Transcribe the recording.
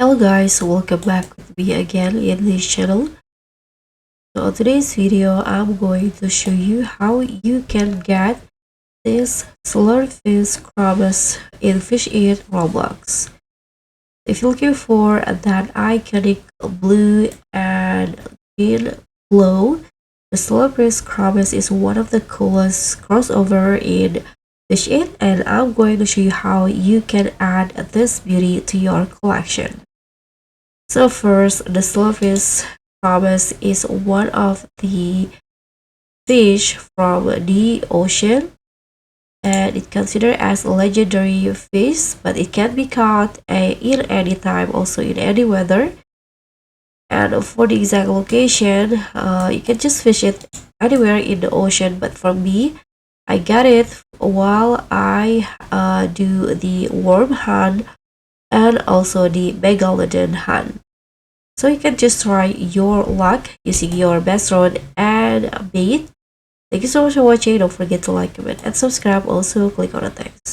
Hello guys, welcome back with me again in this channel. So in today's video, I'm going to show you how you can get this Slurpfish Chromis in Fish It Roblox. If you're looking for that iconic blue and green glow, the Slurpfish Chromis is one of the coolest crossover in Fish It, and I'm going to show you how you can add this beauty to your collection. So first, the Slurpfish Chromis is one of the fish from the ocean, and it's considered as a legendary fish, but it can be caught in any time, also in any weather. And for the exact location, you can just fish it anywhere in the ocean, but for me, I got it while I do the worm hunt and also the megalodon hunt. So you can just try your luck using your best rod and bait. Thank you so much for watching. Don't forget to like, comment, and subscribe. Also, click on the thanks.